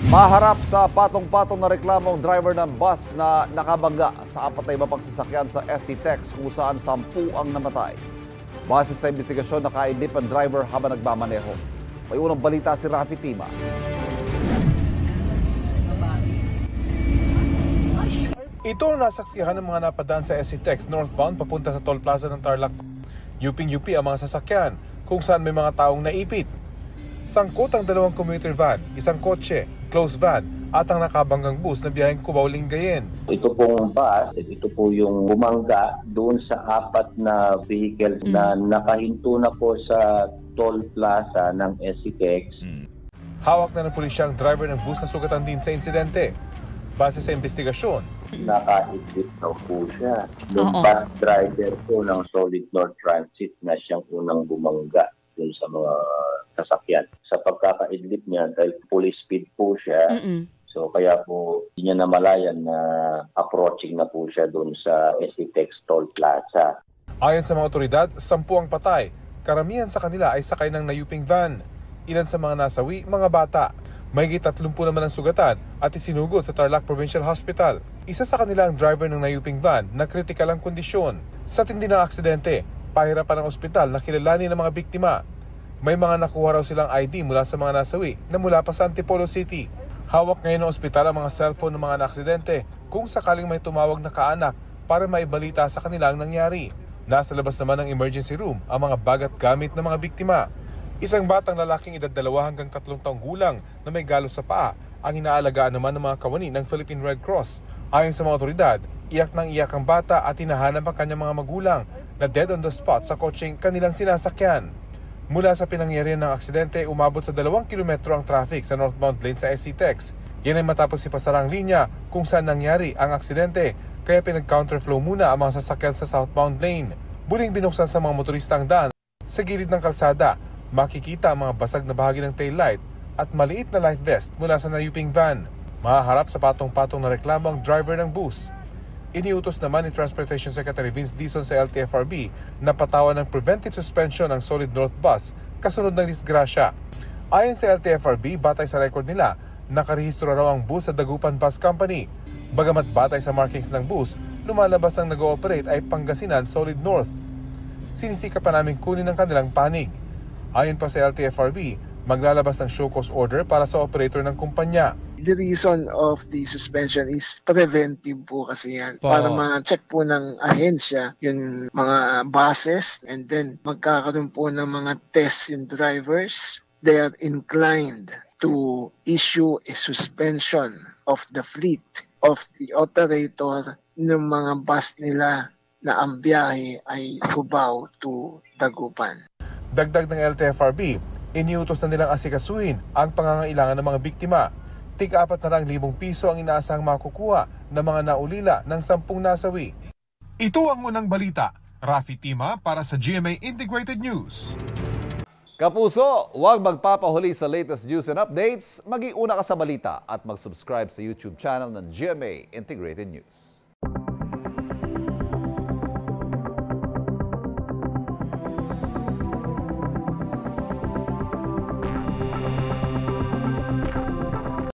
Maharap sa patong-patong na reklamong driver ng bus na nakabangga sa 4 na iba pang sasakyan sa SC-TEX kung saan 10 ang namatay. Base sa investigasyon, nakaidlip ang driver habang nagmamaneho. May unang balita si Rafi Tima. Ito ang nasaksihan ng mga napadaan sa SC-TEX northbound papunta sa toll plaza ng Tarlac. Yuping-yupi ang mga sasakyan kung saan may mga taong naipit. Sangkot ang 2 commuter van, isang kotse, closed van at ang nakabanggang bus na biyaheng Cubao-Lingayen. Ito pong bus, ito po yung bumangga doon sa 4 na vehicles na nakahinto na po sa toll plaza ng SC-TEX. Hawak na ng pulisya ang driver ng bus na sugatan din sa insidente. Base sa investigasyon, Naka-exit na po siya. Yung bus driver po ng Solid North Transit na siyang unang bumangga dun sa mga sasakyan. Sa pagkaka-idlip niya, dahil full speed po siya, so kaya po hindi niya namalayan na approaching na po siya dun sa SC-TEX toll plaza. ayon sa mga otoridad, 10 ang patay. Karamihan sa kanila ay sakay ng nayuping van. Ilan sa mga nasawi, mga bata. Mahigit 30 naman ang sugatan at isinugod sa Tarlac Provincial Hospital. Isa sa kanila ang driver ng nayuping van na kritikal ang kondisyon. Sa tindi ng aksidente, pahirapan ng ospital na kilalanin ng mga biktima. May mga nakuha raw silang ID mula sa mga nasawi na mula pa sa Antipolo City. Hawak ngayon ng ospital ang mga cellphone ng mga naaksidente kung sakaling may tumawag na kaanak para maibalita sa kanila ang nangyari. Nasa labas naman ng emergency room ang mga bag at gamit ng mga biktima. Isang batang lalaking edad 2 hanggang 3 taong gulang na may galos sa paa ang inaalagaan naman ng mga kawani ng Philippine Red Cross. Ayon sa mga otoridad, iyak ng iyak ang bata at hinahanap ang kanyang mga magulang na dead on the spot sa kotseng kanilang sinasakyan. Mula sa pinangyarihan ng aksidente, umabot sa 2 kilometro ang traffic sa northbound lane sa SC-TEX. Yan ay matapos ipasara ang linya kung saan nangyari ang aksidente, kaya pinag-counterflow muna ang mga sasakyan sa southbound lane. Muling binuksan sa mga motorista ang daan. Sa gilid ng kalsada, makikita ang mga basag na bahagi ng taillight at maliit na life vest mula sa nayuping van. Mahaharap sa patong-patong na reklamo ang driver ng bus. Iniutos naman ni Transportation Secretary Vince Dizon sa LTFRB na patawan ng preventive suspension ng Solid North Bus kasunod ng disgrasya. Ayon sa LTFRB, batay sa record nila, nakarehistro raw ang bus sa Dagupan Bus Company. Bagamat batay sa markings ng bus, lumalabas ang nag-ooperate ay Pangasinan Solid North. Sinisika pa namin kunin ang kanilang panig. Ayon pa sa LTFRB, maglalabas ng show cause order para sa operator ng kumpanya. The reason of the suspension is preventive po kasi yan. Para ma-check po ng ahensya yung mga buses and then magkakaroon po ng mga tests yung drivers. They are inclined to issue a suspension of the fleet of the operator ng mga bus nila na ang biyahe ay Cubao to Dagupan. Dagdag ng LTFRB, iniutos na nilang asikasuhin ang pangangailangan ng mga biktima. Tig-400,000 piso ang inaasahang makukuha ng mga naulila ng 10 nasawi. Ito ang unang balita. Rafi Tima para sa GMA Integrated News. Kapuso, huwag magpapahuli sa latest news and updates. Mag-iuna ka sa balita at mag-subscribe sa YouTube channel ng GMA Integrated News.